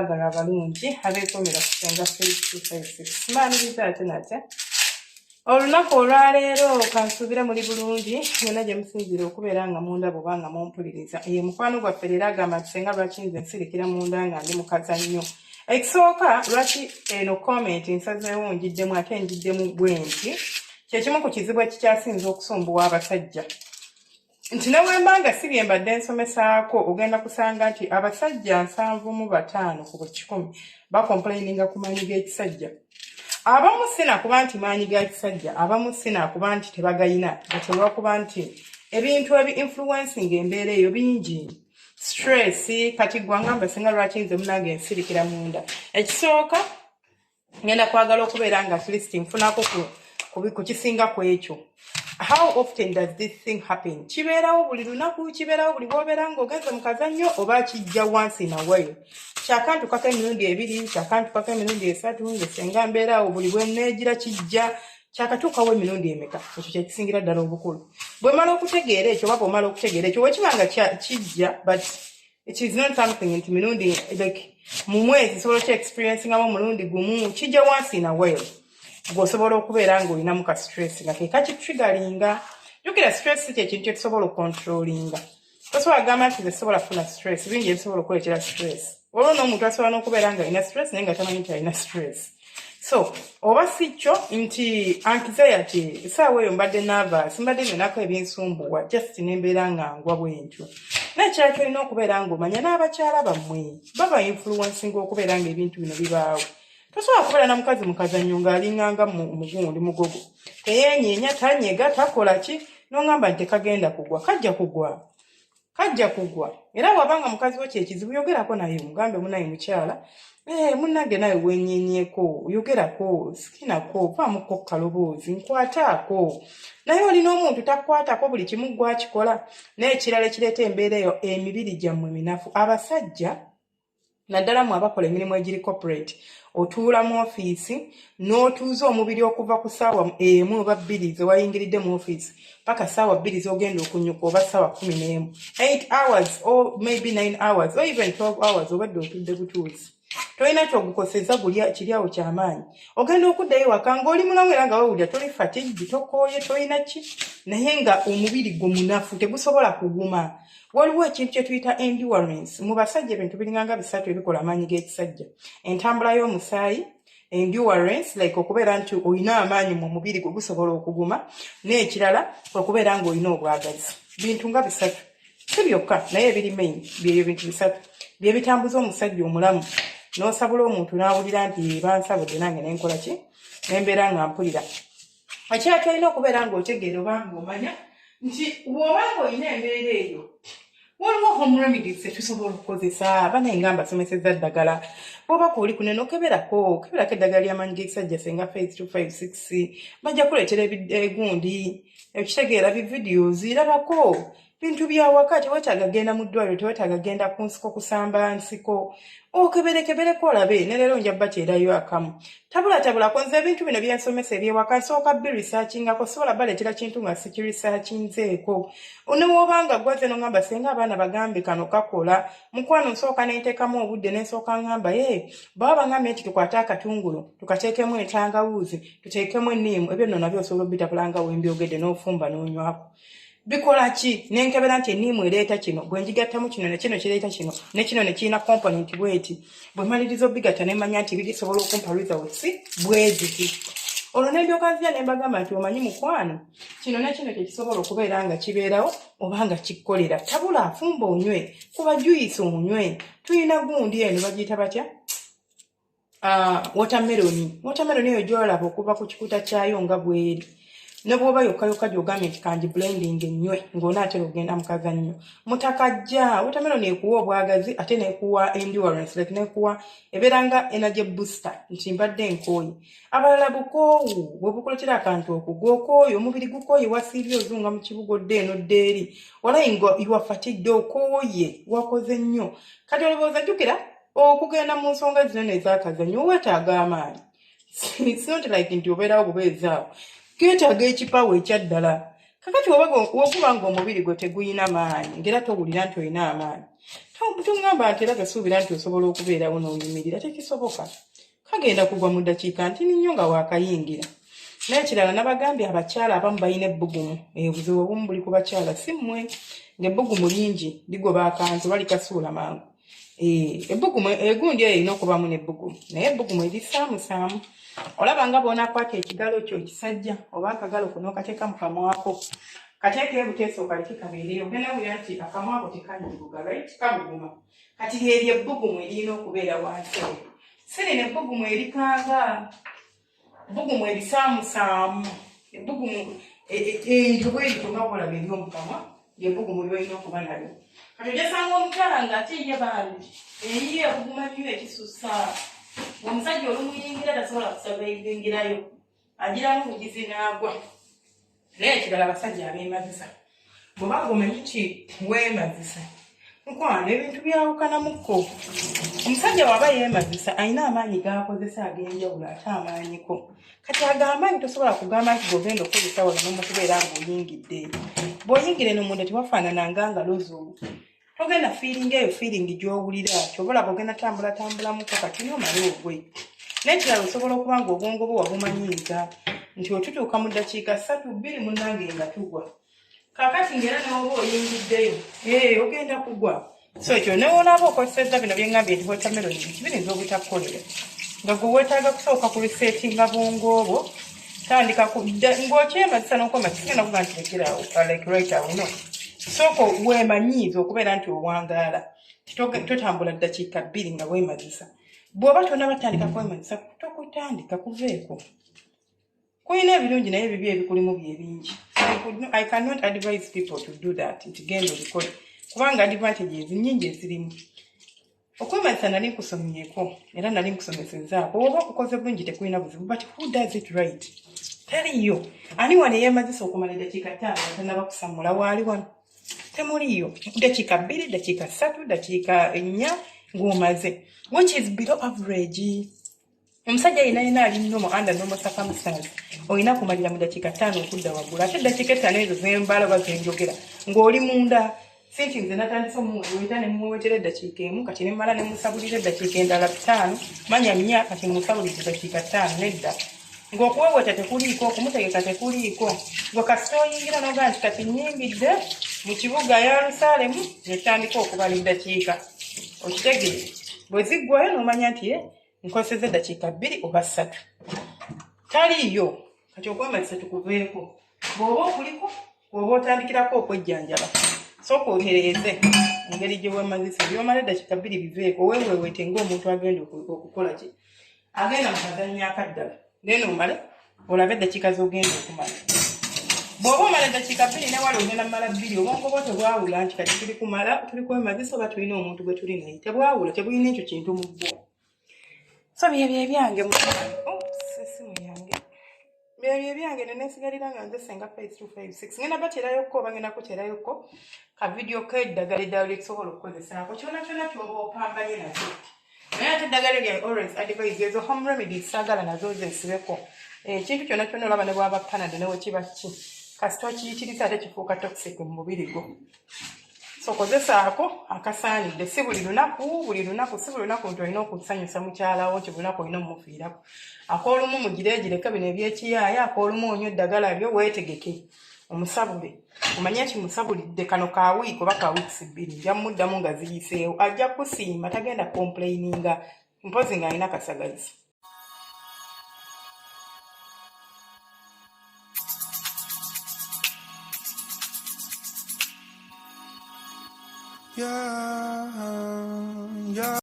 abaagala abalungi abeekomera ku Senga Felix 256 mbaaniriza ate nate olunaku olwaleero kansuubira muli bulungi yonna gye musinzira okubeera nga munda bwe nga mumpuliriza ye mukwano gwaffe leero agamba nti Senga lwaki nze nsirikira munda nga ndi mukaza nnyo ekisooka lwaki eno comment nsazeewo njiddemu ate njiddemu bwe nti kyekimu ku kizibu ekikyasinza okusumbuwa abasajja nti newembanga si bye mbadde nsomesaako ogenda kusanga nti abasajja 75 ku 100 bakomplaininga ku maanyi g'ekisajja abamu sina kuba nti maanyi ga kisajja abamu sina kuba nti tebagayina ate lwakuba nti ebintu ebi-influencing embeera eyo bingi stress kati gwangamba Senga lwaki nze munange nsirikira munda ekisooka ngenda kwagala okubeera nga at least nfunako ku kisinga ku ekyo. How often does this thing happen? Kibeerawo buli lunaku, kibeerawo buli bw'obeera ng'ogenze mu kazannyo oba kijja once in a while. Kyakantu kaka emirundi 2, kyakantu kaka emirundi 3, nze Senga mbeeraawo buli bwe nneegira kijja kyakatuukawo emirundi emeka. Ekyo kye kisingira ddala obukulu. Bwe mala okutegeera ekyo oba bw'omala okutegeera ekyo wekibanga kijja but it is not something nti mirundi like mu mwezi sobola ki-experiencingamu omulundi gumu kijja once in a while. Gwosobola okubeera ng'olinamu ka stress nga ke kakitrigalinga. Jjukira stress si kyekintu kye tusobola okontrolinga. Tosobola kugamba nti nze sobola kufuna stress, bingi ebisobola okuleetera stress. Olwo n'omuntu asobola n'okubeera ng'alina stress naye nga tamanyi nti alina stress. So, oba si kyo nti anxiety, essaawa eyo mbadde nervous, mbadde nyenako ebinsumbuwa, just nembeera nga ngwa bwentyo. N'ekirala kyolina okubeera ng'omanya n'abakyala bammwe baba influencing okubeera ng'ebintu bino bibaawo. Tosobola kubeera na mukazi mu kazannyo ng'alinganga mugundi mugogo. Teyeenyeenya, tanyega, takola ki, n'ongamba nti tekagenda kugwa. Kajja kugwa. Kajja kugwa. Era bw'abanga mukazi wo kyekizibu yogerako naye mugambe munaye mukyala. Munnange nawe weenyenyeeko, yogerako, sikinako, vaamuko kaloboozi, nkwataako. Naye olina omuntu takwatako buli kimu gw'akikola. N'ekirala ekireeta embeera eyo emibiri gyammwe minafu. Abasajja naddala mu abakola emirimu egiri corporate otuula mu ofiisi n'otuuza omubiri okuva ku ssaawa 1 oba 2 ze wayingiridde mu ofiisi paka ssaawa 2 z'ogenda okunyuka oba ssaawa 11 8 hours or maybe 9 hours or even 12 hours obadde otudde butuuzi tolina kyogukoseza kiri awo kyamaanyi ogenda okuddayo waka ng'oli mulamu era nga wawulira toli fatigi tokooye tolina ki naye nga omubiri gwo munafu tegusobola kuguma. Waliwo ekintu kye tuyita endurance mu basajja ebintu biringanga 3 ebikola amaanyi g'ekisajja entambula y'omusaayi endurance like okubeera nti olina amaanyi mu mubiri gwo gusobola okuguma n'ekirala okubeera ng'olina obwagazi bintu nga 3 si byokka naye ebiri main byebyo bintu 3 bye bitambuza omusajja omulamu n'osabula omuntu n'awulira nti bansabudde nange nenkola ki nembeera nga mpulira ekirala kyolina okubeera ng'otegeera oba ng'omanya nti bw'oba ng'olina embeera eyo waliwo home remedies tetusobola okukozesa banaye nga mbasomesezza ddagala bw'oba oli kunene okeberako eddagala ly'amaanyi g'ekisajja Senga Felix 256 bajja kuleetera egundi ekitegeera videos irabako bintu bya waka tewetaaga genda mu ddwaliro tewetaaga genda ku nsiko kusamba nsiko okeberekebereko olabe ne leero nja bateerayo akamu tabula konze ebintu bino byensomesa ebyewaka nsooka researchingako sobola baleetera kintu nga sikiresearchinzeeko onewobanga gwaze nongamba Senga abaana bagambe kano kakola mukwano nsooka nenteekamu obudde nensooka ngamba baba bangambye nti tukwate akatungulu tukateekemu entangawuzi tuteekemu enniimu ebyo nno nabyo osobola obitabulanga wembyogedde n'ofumba n'onywako bikola ki nenkebera nti enniimu ereeta kino bwe njigattamu kino ne kino kireeta kino ne kino ne kirina component bweti bwe maliriza obigatta nemanya nti bigisobola okumpa results bweziti olwo nembyokanzira nembagamba nti omanyi mukwano kino ne kino kyekisobola okubeera nga kibeerawo oba nga kikkolera tabula afumba onywe kuba juice onywe tulina gundi eno bagiyita batya watermelon eyo gyolaba okuva ku kikuta kyayo nga bweri ne bw'oba yokka gy'ogambye nti kangi blending ennywe ng'onaatera ogenda mu kazannyo mutakajja watermelon ekuwa obwagazi ate neekuwa endurance like neekuwa ebeera nga energy booster nti mbadde nkooyi abalala bukoowu bwe bukuletera akantu okugwokooyi omubiri gukooye wasiibye ozunga mu kibugodde eno ddeeri walayi nga iwafatidde okooye wakoze nnyo kati olowooza jjukira okugenda mu nsonga zino ez'akazannyo weetaaga amaanyi it's not like nti obeerawo bubeezaawo kyetaaga ekipawa ekyaddala kakati wokuba ng'omubiri gwe teguyina maanyi ngera towulira nti olina amaanyi tungamba nti era gasuubira nti osobola okubeerawo n'oyimirira tekisoboka kagenda kugwa mu ddakiika ntini nnyo nga waakayingira n'ekirala nabagambye abakyala abamu balina ebbugumu obuzibu obumu buli ku bakyala si mmwe ng'ebbugumu lingi ligoba akantu balikasuula mangu ebbugumu egundi eyo erina okubamu n'ebbugumu naye ebbugumu erisaamusaamu olaba nga bw'onaakwata ekigalo kyo ekisajja oba akagalo kuno okateeka mu kamwako kateeka ebuteesa okaleke kabeereyo ogenda wulira nti akamwako tekanyiruga right kabuguma kati lyeryo ebbugumu erina okubeera wansi eyo sirina ebbugumu erikanga ebbugumu erisaamusaamu ebbugumu enjubu eryo nga bwolaba ery'omukamwa lyebbugumu lyolina okuba nalyo kati ojasanga omukyala ng'ate ye bandi eyiye okuguma nnyo ekisusa omusajja olumuyingira tasobola kusabengerayo agiramu mugizi n'agwa naye ekirala abasajja abeemazisa bw'oba omanyi nti weemazisa nkwana ebintu byawukanamukko omusajja waba yeemazisa alina amaanyi g'akozesa ag'enjawulo ate amaanyiko kati ag'amaanyi tosobola kugamba nti g'ogenda okukozesa wano n'omukubeera ng'oyingidde bw'oyingire n'omunda tewafaanananga nga lozuulu togenda fiiringi eyo fiiringi gy'owulira kyobola bw'ogenda tambulamuko kati n'omale ogwe n'ekirala osobola okuba ng'obwongo bwo wabumanyiiza nti otutuuka mu ddakiika 3-2 munnange nga tugwa kaakati ng'era n'oba oyingiddeyo ogenda kugwa so ekyo newonaaba okozesezza bino byeŋŋambye nti watermelon kibiriza obutakukolera nga gwe weetaaga kusooka ku biseetinga bwongo bwo tandika ng'okyemazisa n'okoma kigenda kuba nti lekerawo like right awo no sooka weemanyiiza okubeera nti owangaala totambula ddakiika 2 nga weemazisa bw'oba tonaba tandika kwemazisa tokutandika kuveeko kuyina ebirungi naye ebibi ebikulimu bye bingi I cannot advise people to do that nti genda obikole kubanga advantages nnyingi ezirimu okwemazisa nali nkusomyeko era nali nkusomesezzaako oba okukoze bulungi tekulina buzibu but who does it right taliyo ani wano eyeemazisa okumala eddakiika 5 atanaba kusamula waali wano temuliyo ddakiika 2 ddakiika 3 ddakiika 4 ng'omaze which is below average omusajja yenayina ali nnomo under normal circumstances olina kumalira mu ddakiika 5 okudda waggulu ate eddakiika 5 ezo zembala bazenjogera ng'oli munda sinti nze natandise omuweta ne mumuwetera eddakiika 1 kati ne mmala ne musabulira eddakiika endala 5 manya 4 kati musabulira eddakiika 5 nedda ng'okuweweta tekuliiko okumutegeka tekuliiko gwe kasita oyingira noga nti kati nnyingidde mu kibuga Yerusaalemu netandika okubala eddakiika okitegere bwe ziggwayo n'omanya nti nkozesezza eddakiika 2 oba 3 taliyo kati okwemazisa tukuveeko bw'oba okuliko bw'oba otandikirako okwejjanjaba sooka otereeze engeri gye weemazisa byomala eddakiika 2 biveeko weewewete ng'omuntu agenda okukola ki agenda mu kazannya akaddala then omale olabe eddakiika z'ogenda okumala bw'oba omala eddakiika 2 newali ogenda mmala 2 obwongo bwo tebwawula nti kati tuli kumala tuli kwemazisa oba tulina omuntu gwe tuli naye tebwawula tebulina ekyo kintu mu bwo so byebyo ebyange simu yange byebyo ebyange nenesigalira nga nze senga 5256 ngenda bateerayokko oba ngenda kuteerayokko ka vidiyo k'eddagala eddala lyetusobola okukozesaako kyona kyona kyoba opambanye nakyo naye ate eddagala lya always advise ezo home remedies saagala nazo zensibeko ekintu kyona kyona olaba ne bwaba panado newe kiba ki kasita okiyitiriza ate kifuuka toxic mu mubiri gwo so kozesaako akasaanidde si buli lunaku si buli lunaku nti olina okusanyusa mukyalawo nti buli lunaku olina omumufiirako ak'olumu mugireegireka bino ebyekiyaaya ak'olumu onywa eddagala lyo weetegeke omusabule omanye nti musabulidde kano ka wiiki oba ka wiikisi 2 nja muddamu nga ziyiseewo ajja kusiima tagenda complaininga mpozi ng'alina kasagazi yeah.